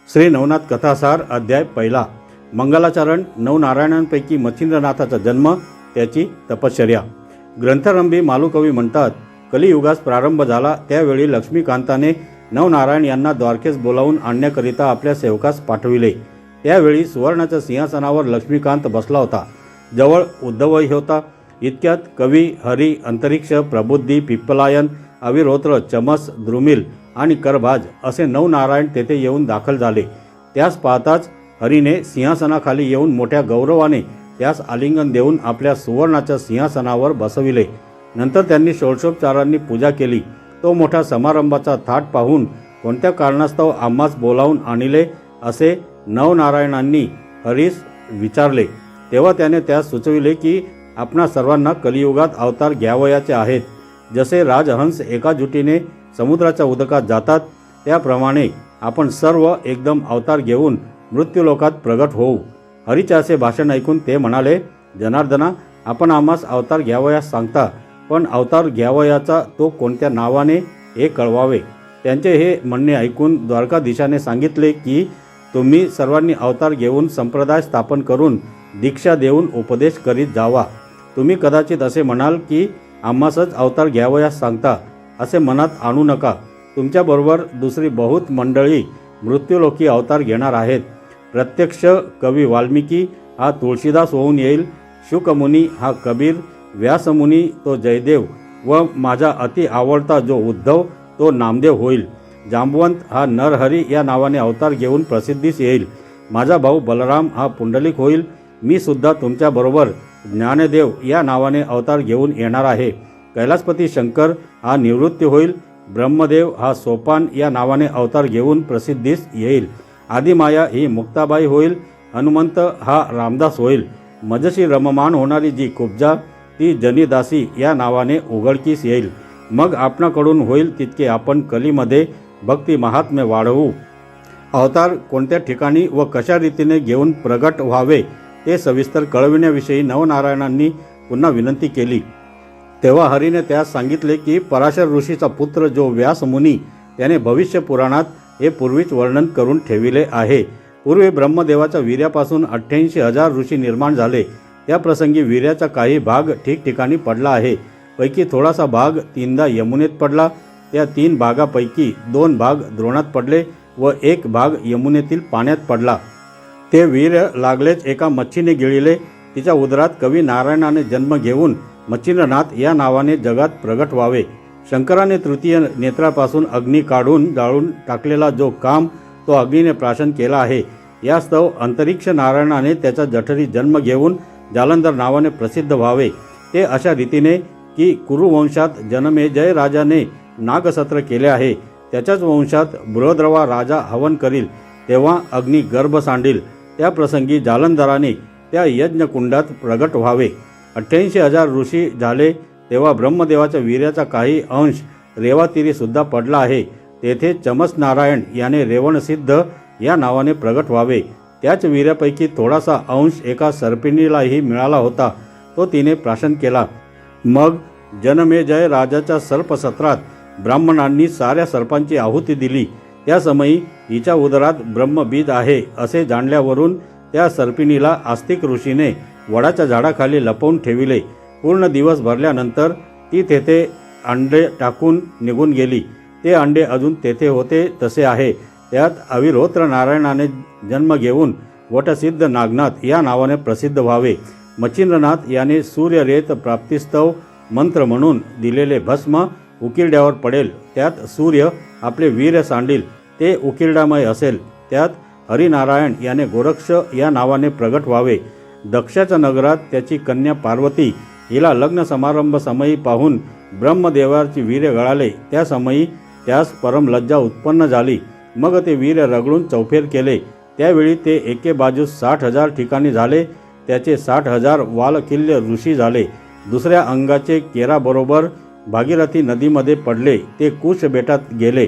श्री नवनाथ कथासार अध्याय पहिला। मंगलाचरण नवनारायणांपैकी मच्छिंद्रनाथाचा जन्म, त्याची तपश्चर्या। ग्रंथारंभी मालुकवी म्हणतात, कलियुगास प्रारंभ झाला त्यावेळी लक्ष्मीकांताने नवनारायण यांना द्वारकेस बोलावून आणण्याकरिता आपल्या सेवकास पाठविले। त्यावेळी सुवर्णाच्या सिंहासनावर लक्ष्मीकांत बसला होता, जवळ उद्धवही होता। इतक्यात कवी, हरी, अंतरिक्ष, प्रबुद्धी, पिप्पलायन, अविरोत्र, चमस, द्रुमिल आणि करभाज असे नवनारायण तेथे येऊन दाखल झाले। त्यास पाहताच हरीने सिंहासनाखाली येऊन मोठ्या गौरवाने त्यास आलिंगन देऊन आपल्या सुवर्णाच्या सिंहासनावर बसविले। नंतर त्यांनी षोडशोपचारांनी पूजा केली। तो मोठ्या समारंभाचा थाट पाहून कोणत्या कारणास्तव आम्हास बोलावून आणले असे नवनारायणांनी हरीस विचारले। तेव्हा त्याने त्यास सुचविले की आपणा सर्वांना कलियुगात अवतार घ्यावयाचे आहेत। जसे राजहंस एका जुटीने समुद्राच्या उदकात जातात, त्याप्रमाणे आपण सर्व एकदम अवतार घेऊन मृत्यूलोकात प्रगट होऊ। हरीचे असे भाषण ऐकून ते म्हणाले, जनार्दना, आपण आम्हास अवतार घ्यावयास सांगता, पण अवतार घ्यावयाचा तो कोणत्या नावाने हे कळवावे। त्यांचे हे म्हणणे ऐकून द्वारकाधीशाने सांगितले की तुम्ही सर्वांनी अवतार घेऊन संप्रदाय स्थापन करून दीक्षा देऊन उपदेश करीत जावा। तुम्ही कदाचित असे म्हणाल की आम्हासच अवतार घ्यावयास सांगता, असे मनात आणू नका। तुमच्याबरोबर दुसरी बहुत मंडळी मृत्यूलोकी अवतार घेणार आहेत। प्रत्यक्ष कवी वाल्मिकी हा तुळशीदास होऊन येईल, शुकमुनी हा कबीर, व्यासमुनी तो जयदेव व माझा अति आवडता जो उद्धव तो नामदेव होईल। जांबवंत हा नरहरी या नावाने अवतार घेऊन प्रसिद्धीस येईल। माझा भाऊ बलराम हा पुंडलिक होईल। मी सुद्धा तुमच्याबरोबर ज्ञानदेव या नावाने अवतार घेऊन येणार आहे। कैलासपती शंकर हा निवृत्ती होईल। ब्रह्मदेव हा सोपान या नावाने अवतार घेऊन प्रसिद्धीस येईल। आदिमाया ही मुक्ताबाई होईल। हनुमंत हा रामदास होईल। मजशी रममान होणारी जी कुब्जा ती जनीदासी या नावाने उघडकीस येईल। मग आपणाकडून होईल तितके आपण कलीमध्ये भक्ती महात्म्य वाढवू। अवतार कोणत्या ठिकाणी व कशा रीतीने घेऊन प्रगट व्हावे ते सविस्तर कळविण्याविषयी नवनारायणांनी पुन्हा विनंती केली। तेव्हा हरीने त्यास सांगितले की पराशर ऋषीचा पुत्र जो व्यासमुनी त्याने भविष्य पुराणात हे पूर्वीच वर्णन करून ठेविले आहे। पूर्वी ब्रह्मदेवाच्या वीर्यापासून 88,000 ऋषी निर्माण झाले। त्या प्रसंगी वीर्याचा काही भाग ठिकठिकाणी पडला आहे। पैकी थोडासा भाग 3दा यमुनेत पडला। त्या 3 भागापैकी 2 भाग द्रोणात पडले व 1 भाग यमुनेतील पाण्यात पडला। ते वीर्य लागलेच एका मच्छीने गिळले। तिच्या उदरात कवी नारायणाने जन्म घेऊन मच्छिंद्रनाथ या नावाने जगात प्रगट व्हावे। शंकराने तृतीय नेत्रापासून अग्नी काढून जाळून टाकलेला जो काम तो अग्नीने प्राशन केला आहे। यास्तव अंतरिक्ष नारायणाने त्याचा जठरी जन्म घेऊन जालंधर नावाने प्रसिद्ध व्हावे। ते अशा रीतीने की कुरुवंशात जनमेजय राजाने नागसत्र केले आहे। त्याच्याच वंशात बृहद्रवा राजा हवन करील, तेव्हा अग्नी गर्भ सांडील। त्या प्रसंगी जालंधराने त्या यज्ञकुंडात प्रगट व्हावे। 88,000 ऋषी झाले तेव्हा ब्रह्मदेवाच्या वीर्याचा काही अंश रेवातीरी सुद्धा पडला आहे। तेथे चमस नारायण याने रेवणसिद्ध या नावाने प्रगट व्हावे। त्याच वीर्यापैकी थोडासा अंश एका सर्पिणीलाही मिळाला होता, तो तिने प्राशन केला। मग जनमेजय राजाच्या सर्पसत्रात ब्राह्मणांनी साऱ्या सर्पांची आहुती दिली। त्या समयी हिच्या उदरात ब्रह्मबीज आहे असे जाणल्यावरून त्या सर्पिणीला आस्तिक ऋषीने वडाच्या झाडाखाली लपवून ठेविले। पूर्ण दिवस भरल्यानंतर ती तेथे अंडे टाकून निघून गेली। ते अंडे अजून तेथे होते तसे आहे। त्यात अविरोत्र नारायणाने जन्म घेऊन वटसिद्ध नागनाथ या नावाने प्रसिद्ध व्हावे। मच्छिंद्रनाथ याने सूर्यरेत प्राप्तिस्तव मंत्र म्हणून दिलेले भस्म उकिरड्यावर पडेल। त्यात सूर्य आपले वीर्य सांडील, ते उकिरडामय असेल। त्यात हरिनारायण याने गोरक्ष या नावाने प्रगट व्हावे। दक्षाच्या नगरात त्याची कन्या पार्वती हिला लग्न समारंभ समयी पाहून ब्रह्मदेवाची वीर्य गळाले। त्या समयी त्यास परम लज्जा उत्पन्न झाली। मग ते वीर्य रगडून चौफेर केले। त्यावेळी ते एके बाजूस 60,000 ठिकाणी झाले। त्याचे 60,000 वालकिल्य ऋषी झाले। दुसऱ्या अंगाचे केराबरोबर भागीरथी नदीमध्ये पडले। ते कुश बेटात गेले।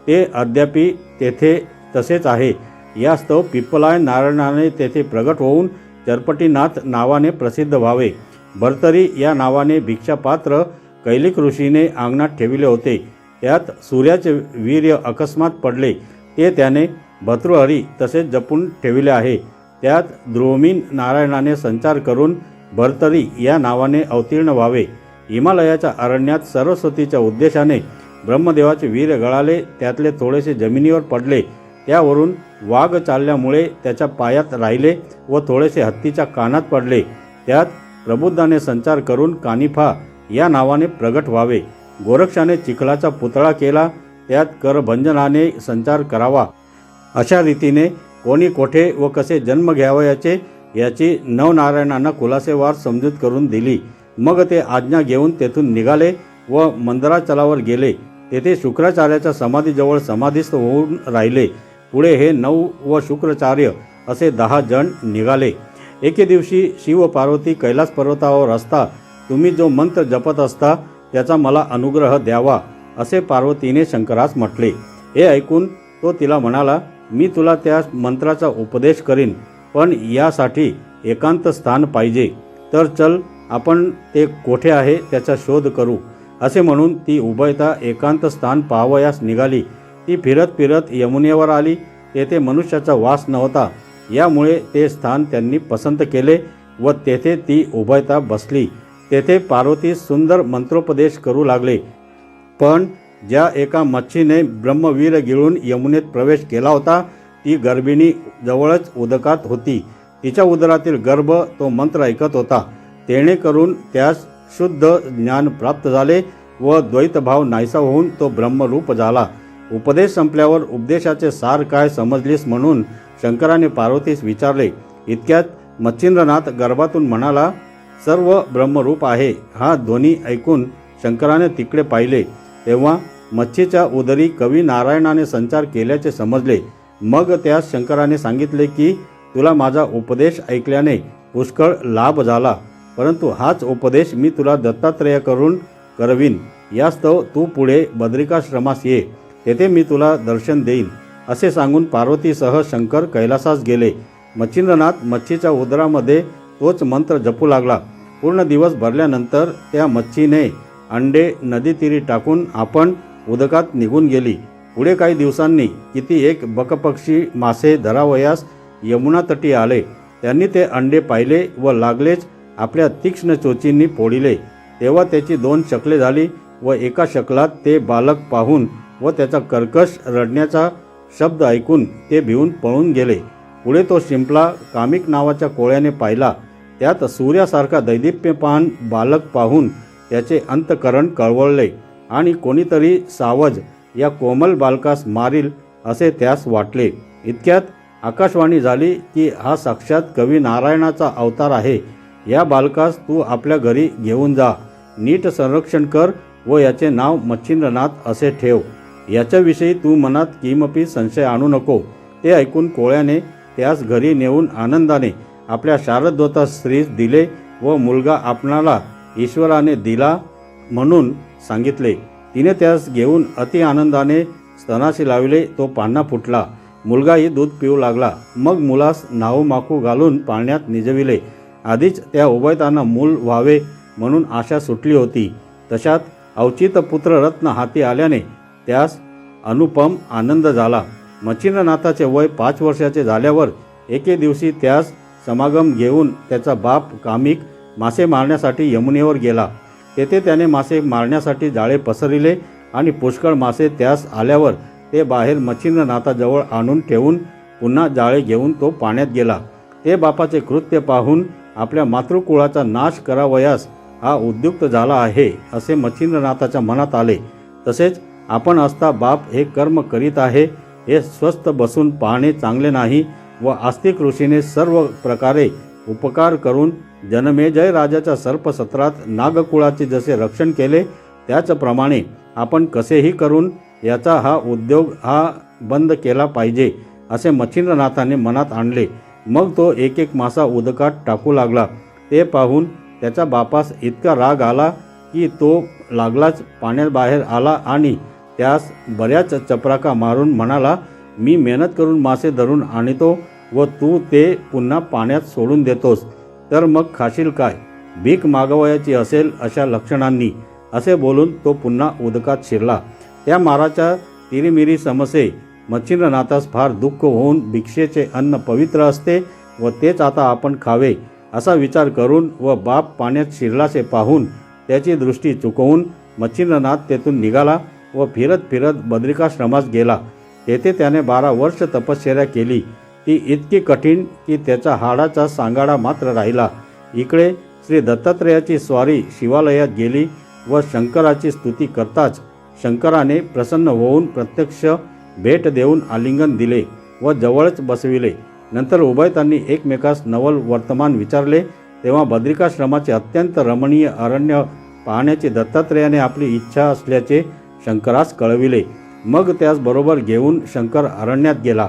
ते अद्यापि तेथे तसेच आहे। यास्तव पिप्पलायन नारायणाने तेथे प्रगट होऊन चरपटीनाथ नावाने प्रसिद्ध व्हावे। भर्तरी या नावाने भिक्षापात्र कैलिक ऋषीने अंगणात ठेविले होते। त्यात सूर्याचे वीर्य अकस्मात पडले। ते त्याने भर्तृहरी तसेच जपून ठेविले आहे. त्यात द्रोमीन नारायणाने संचार करून भर्तरी या नावाने अवतीर्ण व्हावे. हिमालयाच्या अरण्यात सरस्वतीच्या उद्देशाने ब्रह्मदेवाचे वीर गळाले. त्यातले थोडेसे जमिनीवर पडले. त्यावरून वाघ चालल्यामुळे त्याच्या पायात राहिले व थोडेसे हत्तीच्या कानात पडले. त्यात प्रबुद्धाने संचार करून कानिफा या नावाने प्रगट व्हावे. गोरक्षाने चिखलाचा पुतळा केला. त्यात करभंजनाने संचार करावा. अशा रीतीने कोणी कोठे व कसे जन्म घ्यावयाचे याची नवनारायणांना खुलासेवार समजूत करून दिली. मग ते आज्ञा घेऊन तेथून निघाले व मंदराचलावर गेले. तेथे शुक्राचार्याच्या समाधीजवळ समाधीस्थ होऊन राहिले. पुढे हे 9 व शुक्राचार्य असे 10 जण निघाले. एके दिवशी शिव पार्वती कैलास पर्वतावर असता तुम्ही जो मंत्र जपत असता त्याचा मला अनुग्रह द्यावा असे पार्वतीने शंकरास म्हटले. हे ऐकून तो तिला म्हणाला, मी तुला त्या मंत्राचा उपदेश करीन, पण यासाठी एकांत स्थान पाहिजे. तर चल आपण ते कोठे आहे त्याचा शोध करू. असे म्हणून ती उभयता एकांत स्थान पाहावयास निघाली. ती फिरत फिरत यमुनेवर आली. तेथे मनुष्याचा वास नव्हता. यामुळे ते स्थान त्यांनी पसंत केले व तेथे ती उभयता बसली. तेथे पार्वती सुंदर मंत्रोपदेश करू लागले. पण ज्या एका मच्छीने ब्रह्मवीर गिळून यमुनेत प्रवेश केला होता ती गर्भिणी जवळच उदकात होती. तिच्या उदरातील गर्भ तो मंत्र ऐकत होता. तेणे करून त्यास शुद्ध ज्ञान प्राप्त झाले व द्वैतभाव नाहीसा होऊन तो ब्रह्मरूप झाला. उपदेश संपल्यावर उपदेशाचे सार काय समजलीस म्हणून शंकराने पार्वतीस विचारले. इतक्यात मच्छिंद्रनाथ गर्भातून म्हणाला, सर्व ब्रह्मरूप आहे. हा ध्वनी ऐकून शंकराने तिकडे पाहिले. तेव्हा मच्छीच्या उदरी कवी नारायणाने संचार केल्याचे समजले. मग त्यास शंकराने सांगितले की तुला माझा उपदेश ऐकल्याने पुष्कळ लाभ झाला, परंतु हाच उपदेश मी तुला दत्तात्रेय करून करवीन. यास्तव तू पुढे बद्रिकाश्रमास ये, तेथे मी तुला दर्शन देईन. असे सांगून पार्वतीसह शंकर कैलासास गेले. मच्छिंद्रनाथ मच्छीच्या उदरामध्ये तोच मंत्र जपू लागला. पूर्ण दिवस भरल्यानंतर त्या मच्छीने अंडे नदीतीरी टाकून आपण उदकात निघून गेली. पुढे काही दिवसांनी किती एक बकपक्षी मासे धरावयास यमुना तटी आले. त्यांनी ते अंडे पाहिले व लागलेच आपल्या तीक्ष्ण चोचींनी फोडिले. तेव्हा त्याची 2 शकले झाली व एका शकलात ते बालक पाहून व त्याचा कर्कश रडण्याचा शब्द ऐकून ते भिवून पळून गेले. पुढे तो शिंपला कामिक नावाच्या कोळ्याने पाहिला. त्यात सूर्यासारखा दैदिप्यमान बालक पाहून त्याचे अंतकरण कळवळले आणि कोणीतरी सावज या कोमल बालकास मारील असे त्यास वाटले. इतक्यात आकाशवाणी झाली की हा साक्षात कवी नारायणाचा अवतार आहे. या बालकास तू आपल्या घरी घेऊन जा. नीट संरक्षण कर व याचे नाव मच्छिंद्रनाथ असे ठेव. याच्याविषयी तू मनात किमपी संशय आणू नको. ते ऐकून कोळ्याने त्यास घरी नेऊन आनंदाने आपल्या शारदोता स्त्रीस दिले व मुलगा आपणाला ईश्वराने दिला म्हणून सांगितले. तिने त्यास घेऊन अति आनंदाने स्तनाशी लावले. तो पान्हा फुटला. मुलगाही दूध पिऊ लागला. मग मुलास नाहूमाखू घालून पाळण्यात निजविले. आधीच त्या उभयतांना मूल व्हावे म्हणून आशा सुटली होती. तशात अवचित पुत्ररत्न हाती आल्याने त्यास अनुपम आनंद झाला. मच्छिंद्रनाथाचे वय 5 वर्षाचे झाल्यावर एके दिवशी त्यास समागम घेऊन त्याचा बाप कामिक मासे मारण्यासाठी यमुनेवर गेला. तेथे त्याने मासे मारण्यासाठी जाळे पसरविले आणि पुष्कळ मासे त्यास आल्यावर ते बाहेर मच्छिंद्रनाथाजवळ आणून ठेवून पुन्हा जाळे घेऊन तो पाण्यात गेला. ते बापाचे कृत्य पाहून आपल्या मातृकुळाचा नाश करावयास हा उद्युक्त झाला आहे असे मच्छिंद्रनाथाच्या मनात आले. तसेच आपण असता बाप हे कर्म करीत आहे हे स्वस्थ बसून पाहणे चांगले नाही व आस्तिक ऋषीने सर्व प्रकारे उपकार करून जनमेजय राजाच्या सर्पसत्रात नागकुळाचे जसे रक्षण केले त्याचप्रमाणे आपण कसेही करून याचा हा उद्योग बंद केला पाहिजे असे मच्छिंद्रनाथाने मनात आणले. मग तो एक एक मासा उदकात टाकू लागला. ते पाहून त्याच्या बापास इतका राग आला की तो लागलाच पाण्यात बाहेर आला आणि त्यास बऱ्याच चपराका मारून म्हणाला, मी मेहनत करून मासे धरून आणतो व तू ते पुन्हा पाण्यात सोडून देतोस, तर मग खाशील काय? भीक मागवायची असेल अशा लक्षणांनी. असे बोलून तो पुन्हा उदकात शिरला. त्या माराच्या तिरीमिरी समसे मच्छिंद्रनाथास फार दुःख होऊन भिक्षेचे अन्न पवित्र असते व तेच आता आपण खावे असा विचार करून व बाप पाण्यात शिरलाचे पाहून त्याची दृष्टी चुकवून मच्छिंद्रनाथ तेथून निघाला व फिरत फिरत बद्रिकाश्रमास गेला. तेथे त्याने 12 वर्ष तपश्चर्या केली. ती इतकी कठीण की त्याचा हाडाचा सांगाडा मात्र राहिला. इकडे श्री दत्तात्रेयाची स्वारी शिवालयात गेली व शंकराची स्तुती करताच शंकराने प्रसन्न होऊन प्रत्यक्ष भेट देऊन आलिंगन दिले व जवळच बसविले. नंतर उभयतांनी एकमेकास नवल वर्तमान विचारले. तेव्हा बद्रिकाश्रमाचे अत्यंत रमणीय अरण्य पाहण्याची दत्तात्रेयाने आपली इच्छा असल्याचे शंकरास कळविले. मग त्यास बरोबर घेऊन शंकर अरण्यात गेला.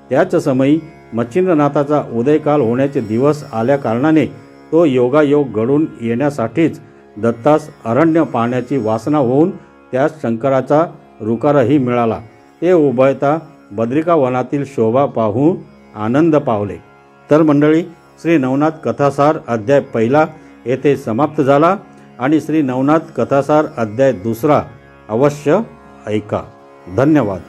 त्याच समयी मच्छिंद्रनाथाचा उदयकाल होण्याचे दिवस आल्या कारणाने तो योगायोग घडून येण्यासाठीच दत्तास अरण्य पाहण्याची वासना होऊन त्यास शंकराचा रुकारही मिळाला. ते उभयता बद्रिकावनातील शोभा पाहून आनंद पावले. तर मंडळी, श्री नवनाथ कथासार अध्याय 1 येथे समाप्त झाला आणि श्री नवनाथ कथासार अध्याय 2 अवश्य ऐका. धन्यवाद.